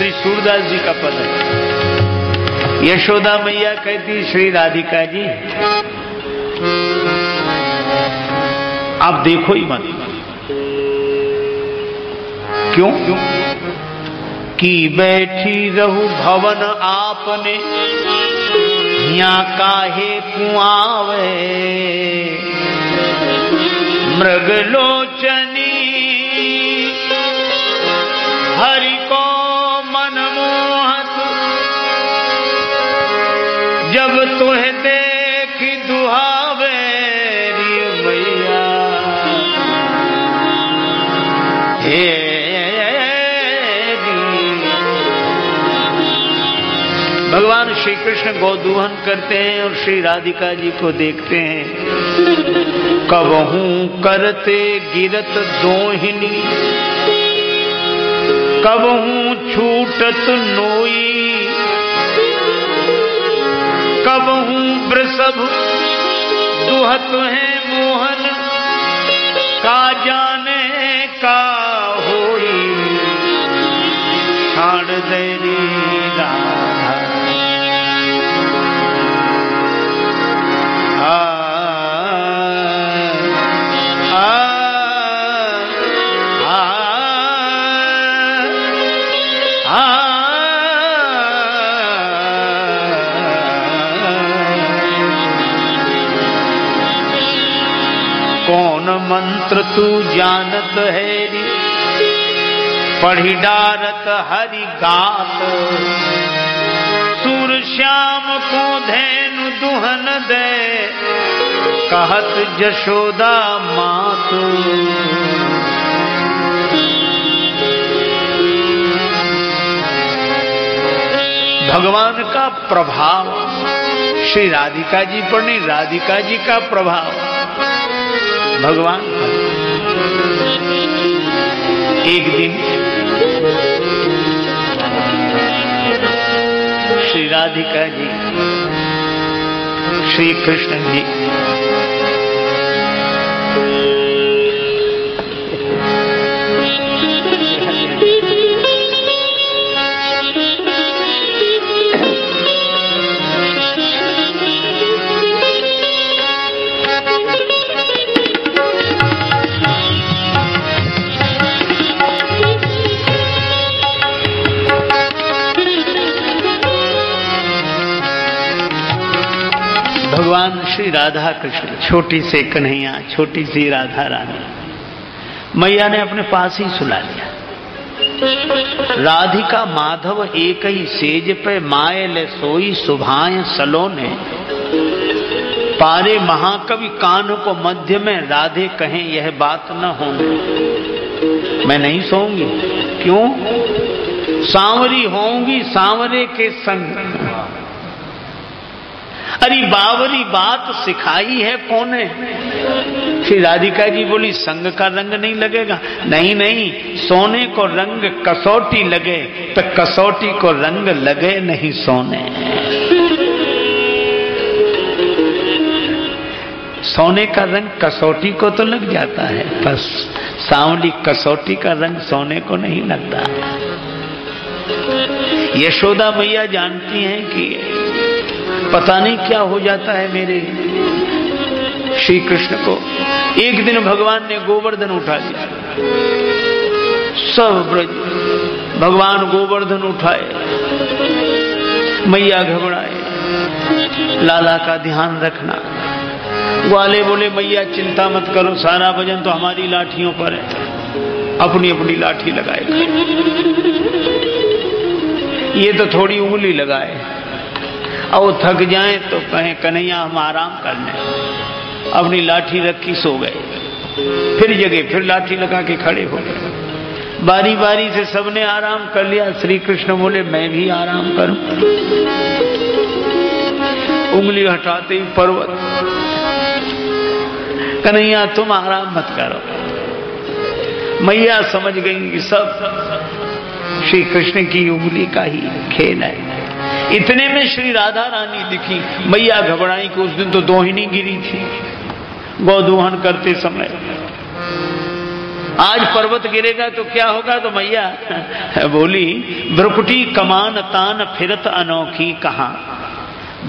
श्री सूरदास जी का पद है। यशोदा मैया कहती श्री राधिका जी आप देखो ही मत। क्यों? कि बैठी रहू भवन आपने यहाँ काहे कुआवे, मृगलोचनी हरि को मनमोहत, जब तुहे देखी दुहावे री मैया। हे भगवान श्री कृष्ण गोदूहन करते हैं और श्री राधिका जी को देखते हैं। कबहू करते गिरत दोहिनी, कबहू छूटत नोई, कबहू वृषभ दुहत है मोहन, का जाने का होई, छाड़ देरी राधा। कौन मंत्र तू जानत है री, पढ़ी डारत हरि गात, सूर श्याम को धैनु दुहन दे, कहत जशोदा मात। भगवान का प्रभाव श्री राधिका जी पर नहीं, राधिका जी का प्रभाव भगवान। एक दिन श्री राधिका जी श्री कृष्ण जी भगवान श्री राधा कृष्ण, छोटी से कन्हैया, छोटी सी राधा रानी, मैया ने अपने पास ही सुला लिया। राधिका माधव एक ही सेज पे, माए ले सोई सुभाए सलोने, पारे महाकवि कान को मध्य में, राधे कहें यह बात न होने। मैं नहीं सोऊंगी। क्यों? सांवरी होंगी सांवरे के संग। अरे बावरी बात सिखाई है कौन है? श्री राधिका जी बोली संग का रंग नहीं लगेगा। नहीं नहीं, सोने को रंग कसौटी लगे तो कसौटी को रंग लगे नहीं सोने। सोने का रंग कसौटी को तो लग जाता है, बस सांवली कसौटी का रंग सोने को नहीं लगता। यशोदा मैया जानती हैं कि पता नहीं क्या हो जाता है मेरे श्री कृष्ण को। एक दिन भगवान ने गोवर्धन उठा लिया, सब ब्रज भगवान गोवर्धन उठाए, मैया घबराए। लाला का ध्यान रखना। ग्वाले बोले मैया चिंता मत करो, सारा वजन तो हमारी लाठियों पर है, अपनी अपनी लाठी लगाए। ये तो थोड़ी उंगली लगाए और थक जाए तो कहें कन्हैया हम आराम कर लें। अपनी लाठी रखी सो गए, फिर जगह फिर लाठी लगा के खड़े हो गए। बारी बारी से सबने आराम कर लिया। श्री कृष्ण बोले मैं भी आराम करूं। उंगली हटाते ही पर्वत, कन्हैया तुम आराम मत करो। मैया समझ गई कि सब श्री कृष्ण की उंगली का ही खेल है। इतने में श्री राधा रानी दिखी। मैया घबराई कि उस दिन तो दोहिनी गिरी थी गोदूहन करते समय। आज पर्वत गिरेगा तो क्या होगा? तो मैया बोली, ब्रुकुटी कमान तान फिरत अनोखी कहाँ,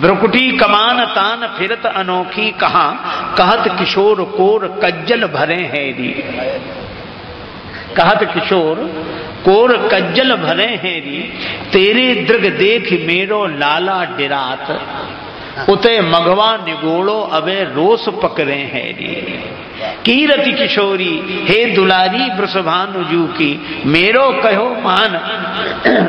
ब्रुकुटी कमान तान फिरत अनोखी कहाँ, कहत किशोर कोर कज्जल भरे हैरी, कहत किशोर कोर कज्जल भरे हैरी, तेरे दृग देख मेरो लाला डिरात, उते मघवा निगोड़ो अबे रोस पकड़े हैरी, कीरति किशोरी हे दुलारी वृषभानुजू की, मेरो कहो मान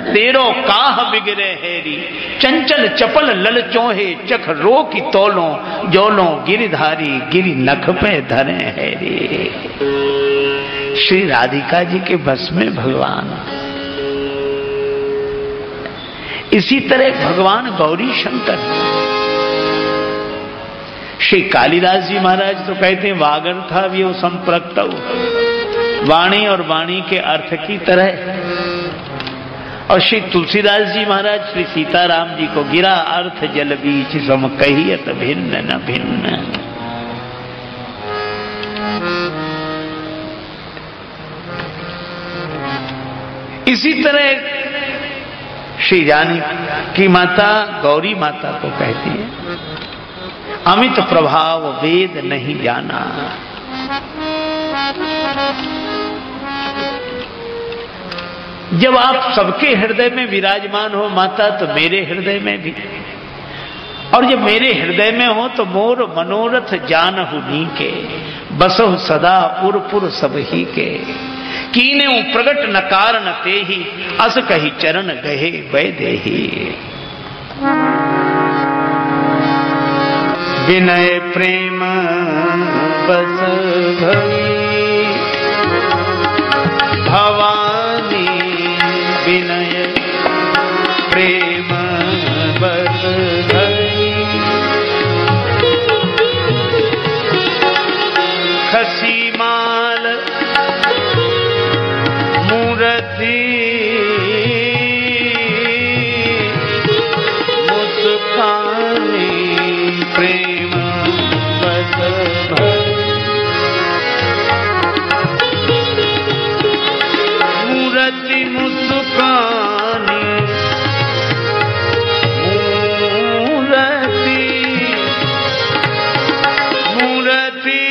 तेरो काह बिगड़े हैरी, चंचल चपल लल चोहे चख रो की तोलो, जोलो गिरिधारी गिरि नख पे धरे हैरी। श्री राधिका जी के बस में भगवान। इसी तरह भगवान गौरी शंकर। श्री कालिदास जी महाराज तो कहते हैं वागर्था व्यो संप्रक्तौ, वाणी और वाणी के अर्थ की तरह। और श्री तुलसीदास जी महाराज श्री सीताराम जी को गिरा अर्थ जल बीच सम कहियत भिन्न न भिन्न। इसी तरह श्री जानकी माता गौरी माता को कहती है, अमित प्रभाव वेद नहीं जाना। जब आप सबके हृदय में विराजमान हो माता, तो मेरे हृदय में भी, और जब मेरे हृदय में हो तो मोर मनोरथ जानहु नीके, बसहु सदा उरपुर सब ही के, कीने प्रगट न कारण ते ही, अस कही चरण गहे वै देही। विनय प्रेम बस भई भवानी, विनय प्रेम बस भई खसी माल मूर्ति मुस्कानी, प्रेम बस भई मूर्ति मुस्कानी, मूर्ति मूर्ति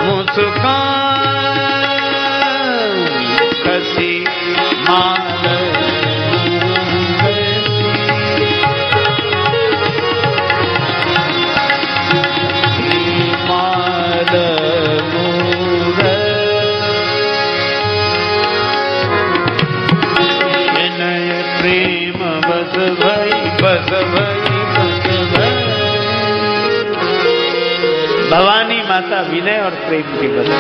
मुस्कान खसी माल माल मूर, विनय प्रेम बस भई बस भई बस भई। भवानी माता विनय और प्रेम की बस।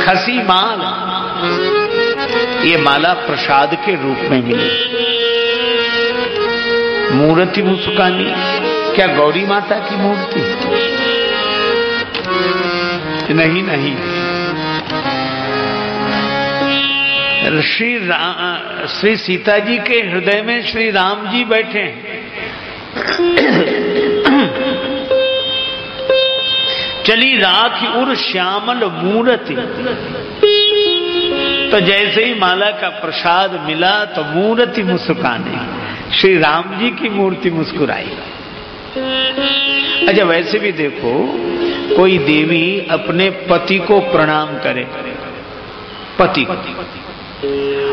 खसी माल, ये माला प्रसाद के रूप में मिली। मूर्ति मुस्कानी, क्या गौरी माता की मूर्ति? नहीं नहीं, श्री सीता जी के हृदय में श्री राम जी बैठे हैं। चली राख उर श्यामल मूर्ति, तो जैसे ही माला का प्रसाद मिला तो मूर्ति मुस्काने, श्री राम जी की मूर्ति मुस्कुराई। अच्छा, वैसे भी देखो, कोई देवी अपने पति को प्रणाम करे, पति को,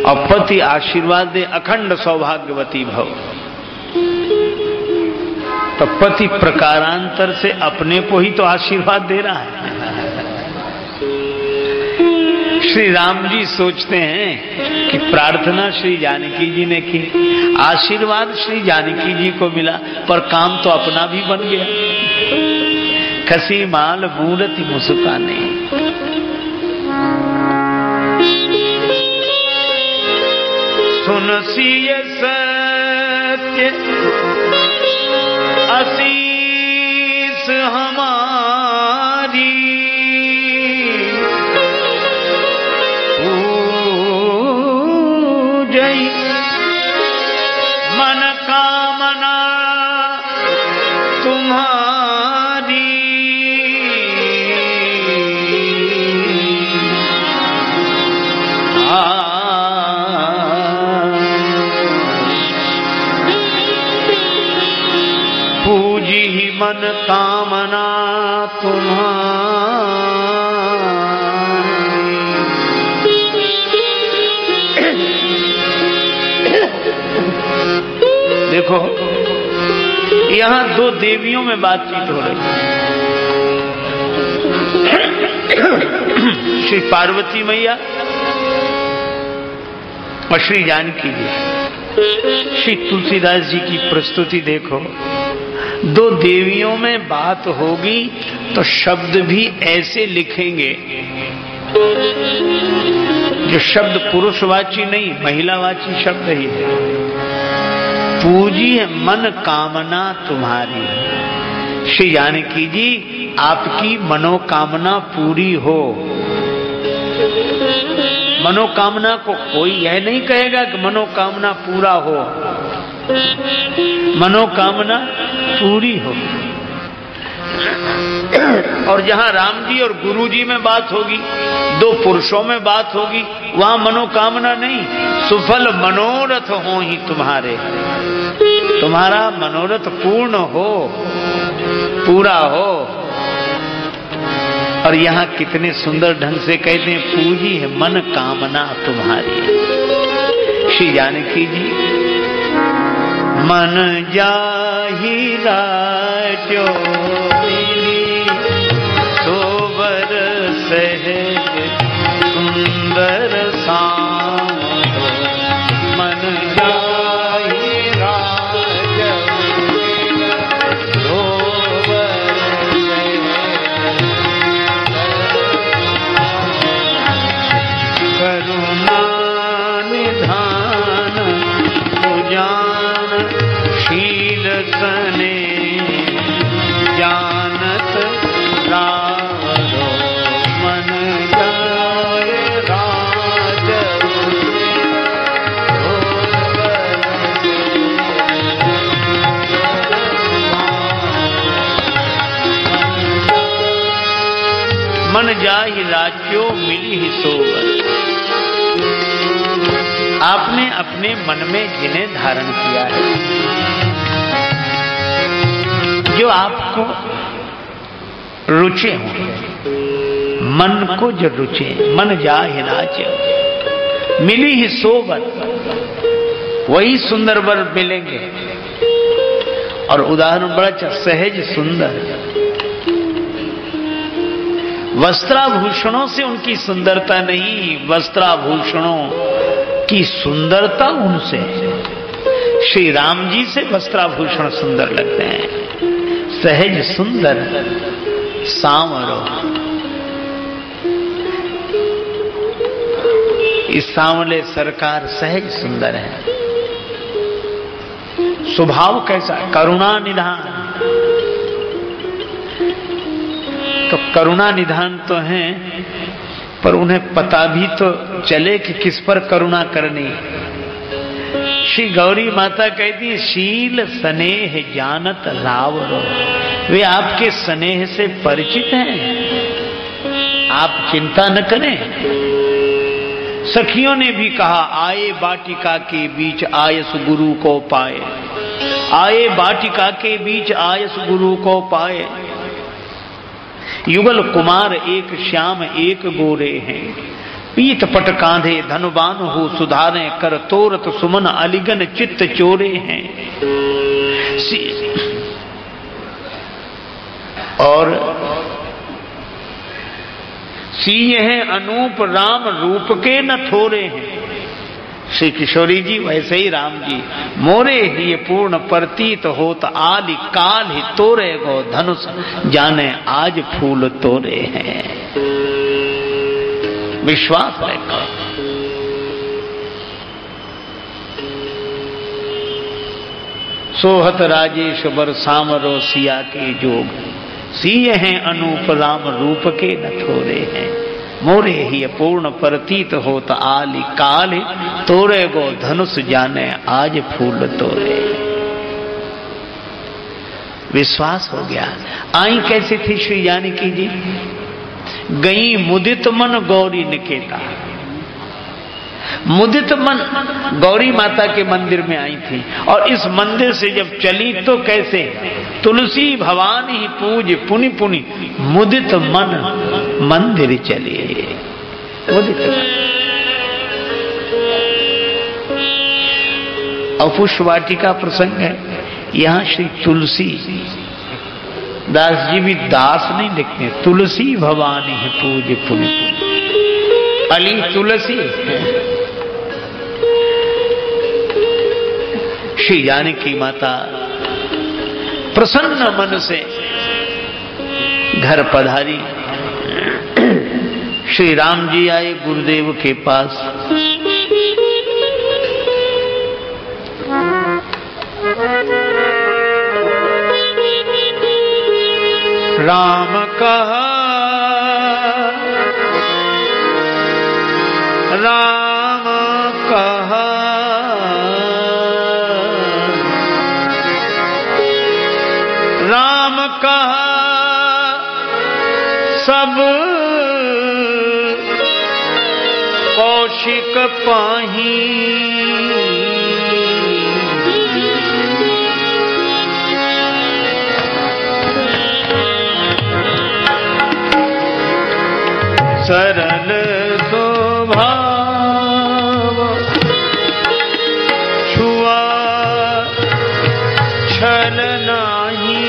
और पति आशीर्वाद दे अखंड सौभाग्यवती भव, तो पति प्रकारांतर से अपने को ही तो आशीर्वाद दे रहा है। श्री राम जी सोचते हैं कि प्रार्थना श्री जानकी जी ने की, आशीर्वाद श्री जानकी जी को मिला, पर काम तो अपना भी बन गया। खसी माल मूर्ति मुस्काने, सुनसिय सत्य आशीष हमारी, जय मन कामना तुम्हारी। मन कामना तुम्हारी। देखो यहां दो देवियों में बातचीत हो रही है, श्री पार्वती मैया और श्री जानकी जी। श्री तुलसीदास जी की प्रस्तुति देखो, दो देवियों में बात होगी तो शब्द भी ऐसे लिखेंगे जो शब्द पुरुषवाची नहीं महिलावाची शब्द ही है। पूजी है मन कामना तुम्हारी। श्री जानकी जी आपकी मनोकामना पूरी हो। मनोकामना को कोई यह नहीं कहेगा कि मनोकामना पूरा हो, मनोकामना पूरी हो। और जहां राम जी और गुरु जी में बात होगी, दो पुरुषों में बात होगी, वहां मनोकामना नहीं, सुफल मनोरथ हो ही तुम्हारे, तुम्हारा मनोरथ पूर्ण हो, पूरा हो। और यहाँ कितने सुंदर ढंग से कहते हैं, पूजी है मन कामना तुम्हारी। श्री जानकी जी मन जाहि राजो मिली सोबर सहज सुंदर सामरो। मन जाहि राजो सोबर करुणा निधान सुजान शील सने जानत रावरो। मन जाय राज मन जाहि राज्यो मिली ही सोवर। आपने अपने मन में जिन्हें धारण किया है, जो आपको रुचे हों, मन को जो रुचे, मन जाहि राज्य मिली ही सोवर, वही सुंदर वर मिलेंगे। और उदाहरण बड़ा सहज सुंदर, वस्त्राभूषणों से उनकी सुंदरता नहीं, वस्त्राभूषणों की सुंदरता उनसे। श्री राम जी से वस्त्राभूषण सुंदर लगते हैं, सहज सुंदर सांवरो। इस सांवले सरकार सहज सुंदर है। स्वभाव कैसा? करुणा निधान। तो करुणा निधान तो है, पर उन्हें पता भी तो चले कि किस पर करुणा करनी। श्री गौरी माता कहती है, शील स्नेह जानत रावरो। वे आपके स्नेह से परिचित हैं, आप चिंता न करें। सखियों ने भी कहा, आए बाटिका के बीच आयस गुरु को पाए, आए बाटिका के बीच आयस गुरु को पाए। युगल कुमार एक श्याम एक गोरे हैं, पीत पट कांधे धनुबान हो सुधारे, कर तोरत सुमन अलिगन चित्त चोरे हैं। और सिंह है अनूप राम रूप के न थोरे हैं। श्री किशोरी जी वैसे ही राम जी, मोरे ही पूर्ण प्रतीत होत आदि काल ही तोरे गो धनुष, जाने आज फूल तोरे हैं। विश्वास रखो। सोहत राजेश बर सामरो सिया के जोग, सिंह हैं अनूप राम रूप के न थोरे हैं। मोरे ही पूर्ण प्रतीत होत आली काल तोरे गो धनुष, जाने आज फूल तोरे। विश्वास हो गया। आई कैसी थी श्री जानकी जी? गई मुदित मन गौरी निकेता। मुदित मन गौरी माता के मंदिर में आई थी, और इस मंदिर से जब चली तो कैसे, तुलसी भवानी पूज पुनि पुनि मुदित मन मंदिर चली। मुदित मन। और पुष्पवाटिका प्रसंग है, यहां श्री तुलसी दास जी भी दास नहीं लिखते, तुलसी भवानी है पूज पुनि पुनि, अली तुलसी। श्री जानकी माता प्रसन्न मन से घर पधारी। श्री राम जी आए गुरुदेव के पास। राम कहा राम कहा, राम कहा सब कौशिक पाही, सरल स्वभाव छुआ छल नाही,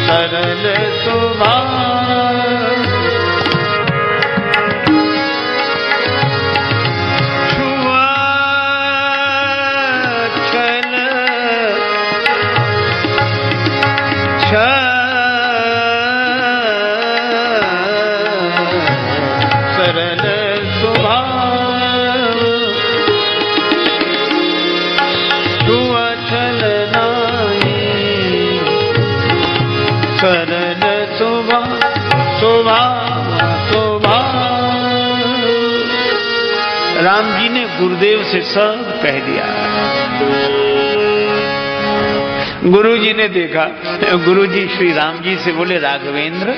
सरल स्वभाव छुआ छल छल, सरल स्वभाव छुआ छल नाही, सरल स्वभाव स्वभाव स्वभाव। राम जी ने गुरुदेव से सब कह दिया। गुरु जी ने देखा, गुरु जी श्री राम जी से बोले, राघवेंद्र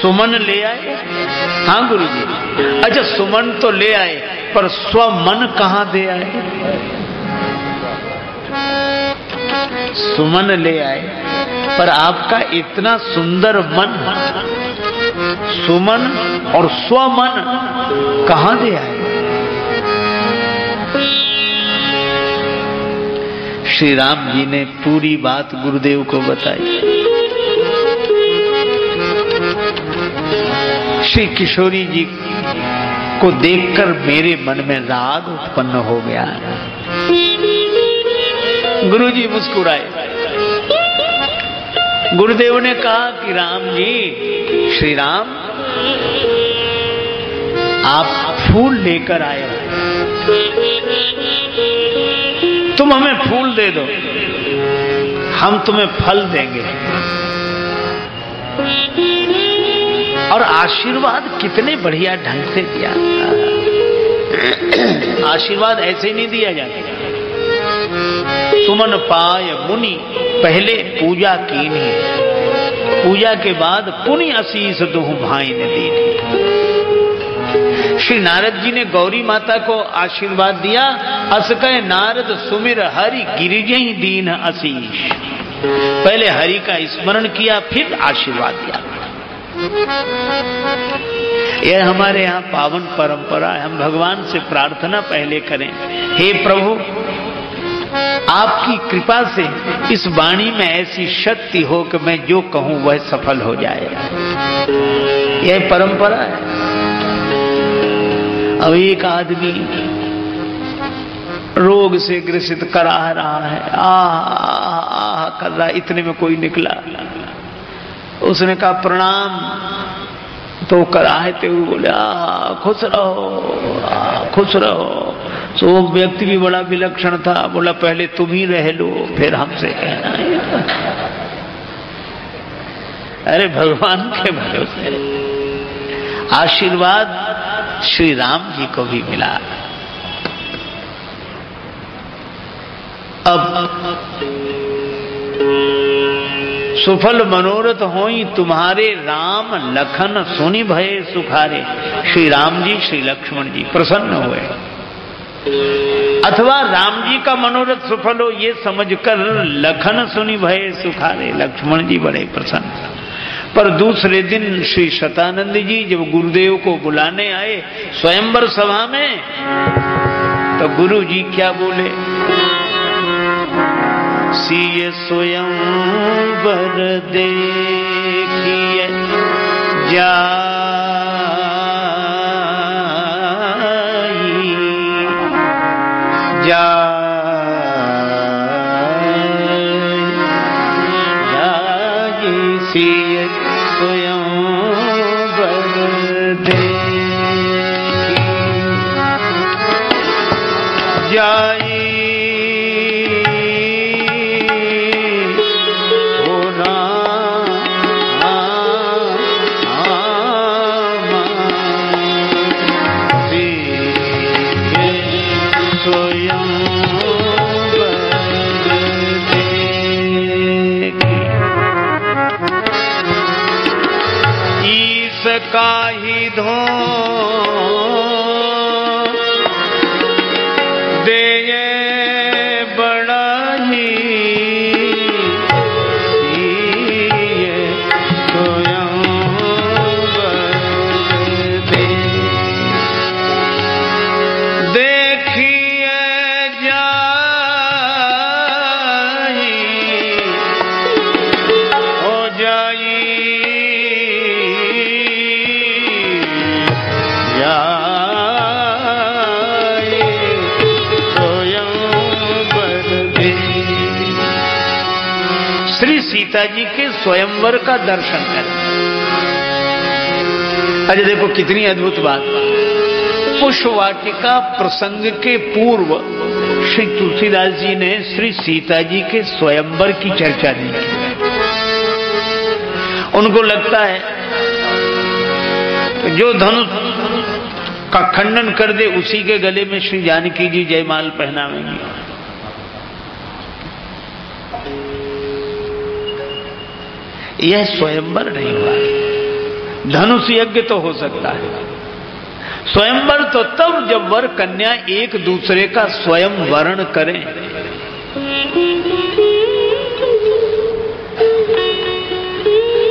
सुमन ले आए? हाँ गुरु जी। अच्छा सुमन तो ले आए, पर स्वमन कहाँ दे आए? सुमन ले आए, पर आपका इतना सुंदर मन, सुमन और स्वमन कहाँ दे आए? श्री राम जी ने पूरी बात गुरुदेव को बताई। श्री किशोरी जी को देखकर मेरे मन में राग उत्पन्न हो गया। गुरु जी मुस्कुराए। गुरुदेव ने कहा कि राम जी, श्री राम आप फूल लेकर आए, तुम हमें फूल दे दो, हम तुम्हें फल देंगे। और आशीर्वाद कितने बढ़िया ढंग से दिया। आशीर्वाद ऐसे ही नहीं दिया जाता। सुमन पाय मुनि पहले पूजा कीनी, पूजा के बाद पुनि आशीष दुहु भाई ने दीनी। श्री नारद जी ने गौरी माता को आशीर्वाद दिया। अस कहे नारद सुमिर हरि गिरिजहि दीन आशीष। पहले हरि का स्मरण किया, फिर आशीर्वाद दिया। यह हमारे यहाँ पावन परंपरा है। हम भगवान से प्रार्थना पहले करें, हे प्रभु आपकी कृपा से इस वाणी में ऐसी शक्ति हो कि मैं जो कहूं वह सफल हो जाए। यह परंपरा है। अब एक आदमी रोग से ग्रसित करा रहा है, आह कर रहा, इतने में कोई निकला। उसने कहा प्रणाम, तो कराहते हुए बोले खुश रहो खुश रहो। तो वो व्यक्ति भी बड़ा विलक्षण था, बोला पहले तुम ही रह लो फिर हमसे कहना है। अरे भगवान के भरोसे आशीर्वाद श्री राम जी को भी मिला। अब सुफल मनोरथ होई तुम्हारे, राम लखन सुनि भये सुखारे। श्री राम जी श्री लक्ष्मण जी प्रसन्न हुए, अथवा राम जी का मनोरथ सफल हो ये समझकर लखन सुनि भये सुखारे, लक्ष्मण जी बड़े प्रसन्न। पर दूसरे दिन श्री शतानंद जी जब गुरुदेव को बुलाने आए स्वयंवर सभा में, तो गुरु जी क्या बोले, सिय स्वयंवर देखिए जाई, सिय स्वयंवर देखी जाई, काही धो दे बड़ाई, स्वयं देखिए जाई हो जाई, श्री सीता जी के स्वयंवर का दर्शन करें। अरे देखो कितनी अद्भुत बात, पुष्पवाटिका प्रसंग के पूर्व श्री तुलसीदास जी ने श्री सीता जी के स्वयंवर की चर्चा नहीं की। उनको लगता है जो धनुष का खंडन कर दे उसी के गले में श्री जानकी जी जयमाल पहनावेंगी। यह स्वयंवर नहीं हुआ। धनुष यज्ञ तो हो सकता है, स्वयंवर तो तब जब वर कन्या एक दूसरे का स्वयं वर्ण करें।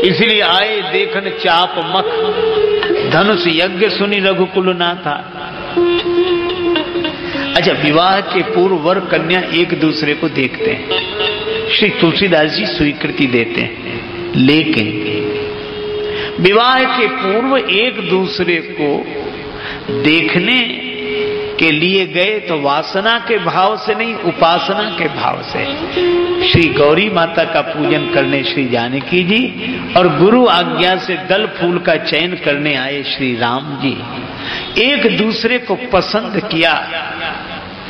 इसलिए आए देखन चाप मख, धनुष यज्ञ सुनी रघुकुल ना था। अच्छा, विवाह के पूर्व वर कन्या एक दूसरे को देखते हैं, श्री तुलसीदास जी स्वीकृति देते हैं। लेकिन विवाह के पूर्व एक दूसरे को देखने के लिए गए तो वासना के भाव से नहीं, उपासना के भाव से। श्री गौरी माता का पूजन करने श्री जानकी जी और गुरु आज्ञा से दल फूल का चयन करने आए श्री राम जी। एक दूसरे को पसंद किया,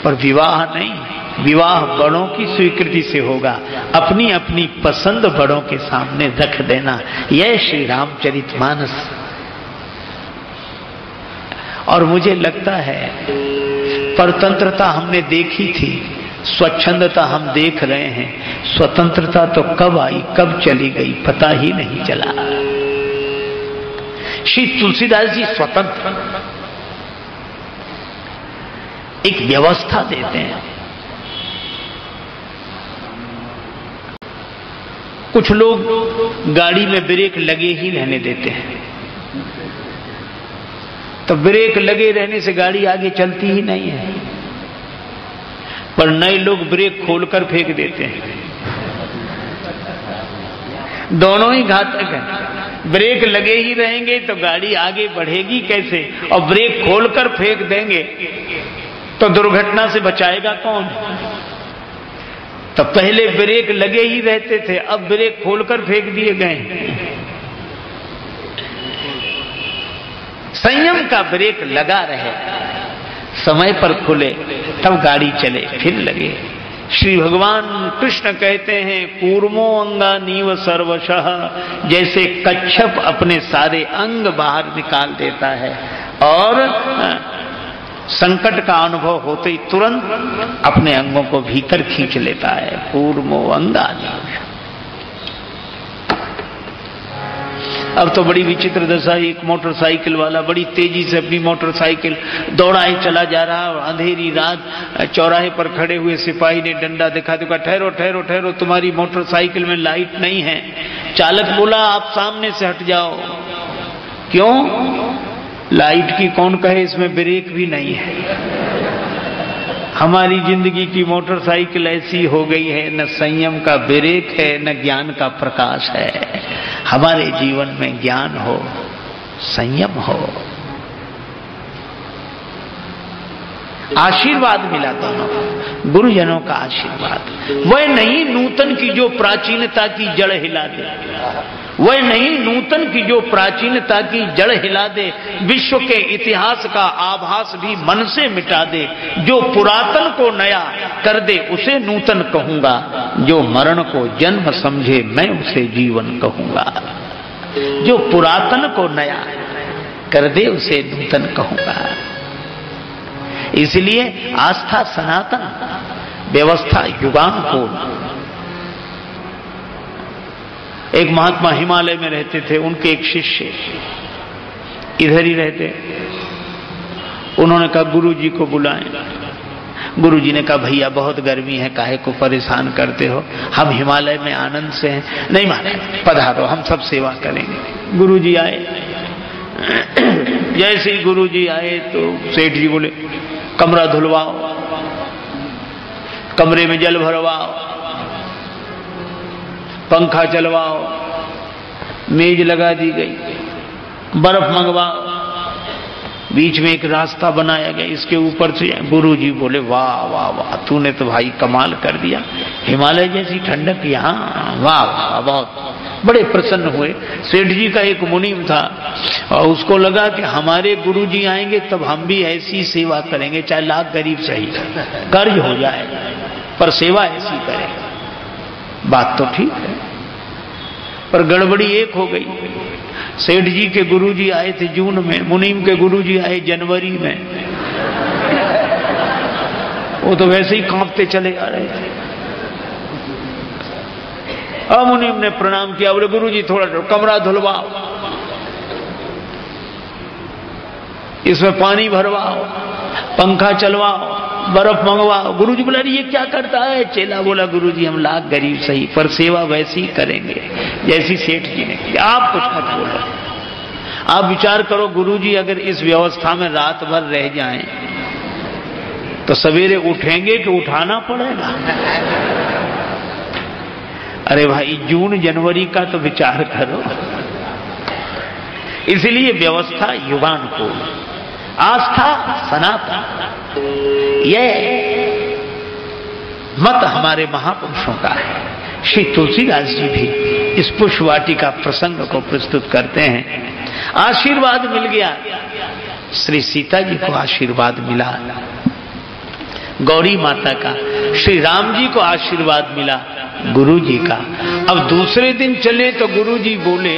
पर विवाह नहीं। विवाह बड़ों की स्वीकृति से होगा, अपनी अपनी पसंद बड़ों के सामने रख देना। यह श्री रामचरितमानस। और मुझे लगता है परतंत्रता हमने देखी थी, स्वच्छंदता हम देख रहे हैं, स्वतंत्रता तो कब आई कब चली गई पता ही नहीं चला। श्री तुलसीदास जी स्वतंत्र एक व्यवस्था देते हैं। कुछ लोग गाड़ी में ब्रेक लगे ही रहने देते हैं, तो ब्रेक लगे रहने से गाड़ी आगे चलती ही नहीं है। पर नए लोग ब्रेक खोलकर फेंक देते हैं। दोनों ही घातक हैं। ब्रेक लगे ही रहेंगे तो गाड़ी आगे बढ़ेगी कैसे, और ब्रेक खोलकर फेंक देंगे तो दुर्घटना से बचाएगा कौन। तो पहले ब्रेक लगे ही रहते थे, अब ब्रेक खोलकर फेंक दिए गए। संयम का ब्रेक लगा रहे, समय पर खुले तब गाड़ी चले, फिर लगे। श्री भगवान कृष्ण कहते हैं कूर्मो अंगा नीव सर्वशः, जैसे कच्छप अपने सारे अंग बाहर निकाल देता है और संकट का अनुभव होते ही तुरंत अपने अंगों को भीतर खींच लेता है। कूर्मो अंगा नीव। अब तो बड़ी विचित्र दशा, एक मोटरसाइकिल वाला बड़ी तेजी से अपनी मोटरसाइकिल दौड़ाए चला जा रहा और अंधेरी रात चौराहे पर खड़े हुए सिपाही ने डंडा दिखा दिया, ठहरो ठहरो ठहरो, तुम्हारी मोटरसाइकिल में लाइट नहीं है। चालक बोला आप सामने से हट जाओ। क्यों? लाइट की कौन कहे, इसमें ब्रेक भी नहीं है। हमारी जिंदगी की मोटरसाइकिल ऐसी हो गई है, न संयम का ब्रेक है न ज्ञान का प्रकाश है। हमारे जीवन में ज्ञान हो, संयम हो। आशीर्वाद मिला दोनों, गुरुजनों का आशीर्वाद। वह नहीं नूतन की जो प्राचीनता की जड़ हिला दे, वह नहीं नूतन की जो प्राचीनता की जड़ हिला दे, विश्व के इतिहास का आभास भी मन से मिटा दे। जो पुरातन को नया कर दे उसे नूतन कहूंगा, जो मरण को जन्म समझे मैं उसे जीवन कहूंगा। जो पुरातन को नया कर दे उसे नूतन कहूंगा। इसलिए आस्था सनातन, व्यवस्था युगानुकूल। एक महात्मा हिमालय में रहते थे, उनके एक शिष्य इधर ही रहते। उन्होंने कहा गुरुजी को बुलाएं। गुरुजी ने कहा भैया बहुत गर्मी है, काहे को परेशान करते हो, हम हिमालय में आनंद से हैं। नहीं माने, पधारो, हम सब सेवा करेंगे। गुरुजी आए। जैसे ही गुरुजी आए तो सेठ जी बोले कमरा धुलवाओ, कमरे में जल भरवाओ, पंखा चलवाओ, मेज लगा दी गई, बर्फ मंगवाओ, बीच में एक रास्ता बनाया गया, इसके ऊपर से। गुरुजी बोले वाह वाह वाह, तूने तो भाई कमाल कर दिया, हिमालय जैसी ठंडक यहाँ, वाह वाह, बहुत बड़े प्रसन्न हुए। सेठ जी का एक मुनीम था और उसको लगा कि हमारे गुरुजी आएंगे तब हम भी ऐसी सेवा करेंगे, चाहे लाख गरीब सही, कर्ज हो जाए पर सेवा ऐसी करें। बात तो ठीक है, पर गड़बड़ी एक हो गई। सेठ जी के गुरुजी आए थे जून में, मुनीम के गुरुजी आए जनवरी में। वो तो वैसे ही कांपते चले आ रहे थे। अब मुनीम ने प्रणाम किया, बोले गुरुजी थोड़ा कमरा धुलवाओ, इसमें पानी भरवाओ, पंखा चलवाओ, बर्फ मंगवाओ। गुरुजी बोला ये क्या करता है? चेला बोला गुरुजी हम लाख गरीब सही पर सेवा वैसी ही करेंगे जैसी सेठ जी ने की। आप कुछ मत बोलो, आप विचार करो गुरुजी अगर इस व्यवस्था में रात भर रह जाएं तो सवेरे उठेंगे कि उठाना पड़ेगा? अरे भाई जून जनवरी का तो विचार करो। इसलिए व्यवस्था युगानुकूल, आस्था सनातन, यह मत हमारे महापुरुषों का है। श्री तुलसीदास जी भी इस पुष्पवाटिका प्रसंग को प्रस्तुत करते हैं। आशीर्वाद मिल गया, श्री सीता जी को आशीर्वाद मिला, गौरी माता का, श्री राम जी को आशीर्वाद मिला गुरु जी का। अब दूसरे दिन चले तो गुरु जी बोले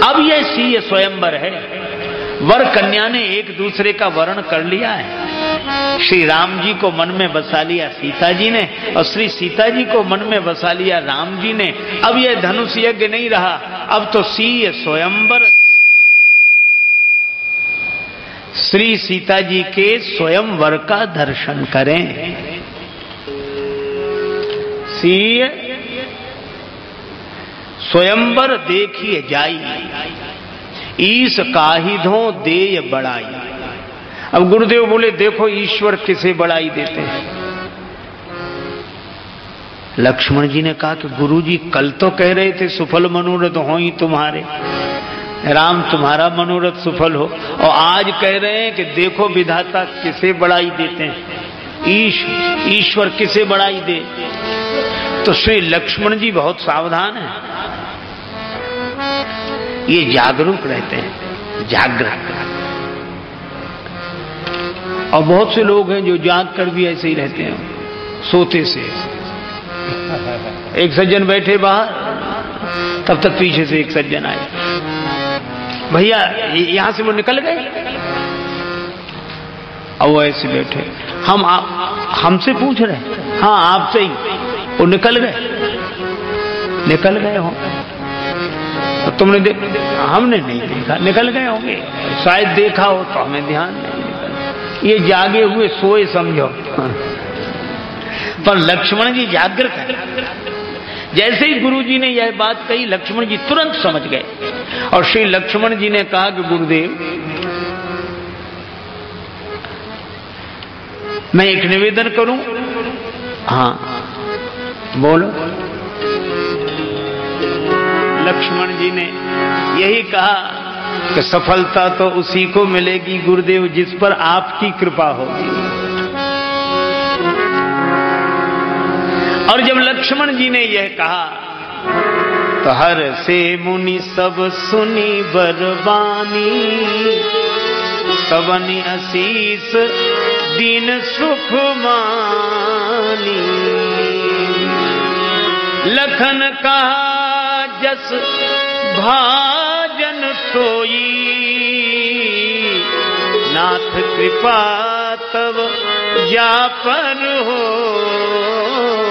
अब यह सीय स्वयंवर है, वर कन्या ने एक दूसरे का वर्ण कर लिया है। श्री राम जी को मन में बसा लिया सीता जी ने, और श्री सीता जी को मन में बसा लिया राम जी ने। अब यह धनुष यज्ञ नहीं रहा, अब तो सीय स्वयंवर। श्री सीता जी के स्वयंवर का दर्शन करें। सीय स्वयंवर देखिए जाई, ईश काहिधों देय बड़ाई। अब गुरुदेव बोले देखो ईश्वर किसे बड़ाई देते हैं। लक्ष्मण जी ने कहा कि गुरुजी कल तो कह रहे थे सुफल मनोरथ हो ही तुम्हारे, राम तुम्हारा मनोरथ सुफल हो, और आज कह रहे हैं कि देखो विधाता किसे बड़ाई देते हैं, ईश्वर किसे बड़ाई दे। तो श्री लक्ष्मण जी बहुत सावधान हैं, ये जागरूक रहते हैं, जागृत। और बहुत से लोग हैं जो जाग कर भी ऐसे ही रहते हैं, सोते से। एक सज्जन बैठे बाहर, तब तक पीछे से एक सज्जन आए, भैया यहां से वो निकल गए। और वो ऐसे बैठे, हमसे पूछ रहे, हाँ आपसे ही, वो निकल गए हो। तुमने हमने नहीं देखा, निकल गए होंगे, शायद देखा हो तो हमें ध्यान नहीं। ये जागे हुए सोए समझो, पर लक्ष्मण जी जागृत है। जैसे ही गुरु जी ने यह बात कही, लक्ष्मण जी तुरंत समझ गए और श्री लक्ष्मण जी ने कहा कि गुरुदेव, मैं एक निवेदन करूं? हाँ बोलो। लक्ष्मण जी ने यही कहा कि सफलता तो उसी को मिलेगी गुरुदेव जिस पर आपकी कृपा होगी। और जब लक्ष्मण जी ने यह कहा तो हर से मुनि सब सुनी बरबानी, सबनी आशीष दीन सुख मानी। लखन कहा जस भाजन सोई, नाथ कृपा तब जा पर होई।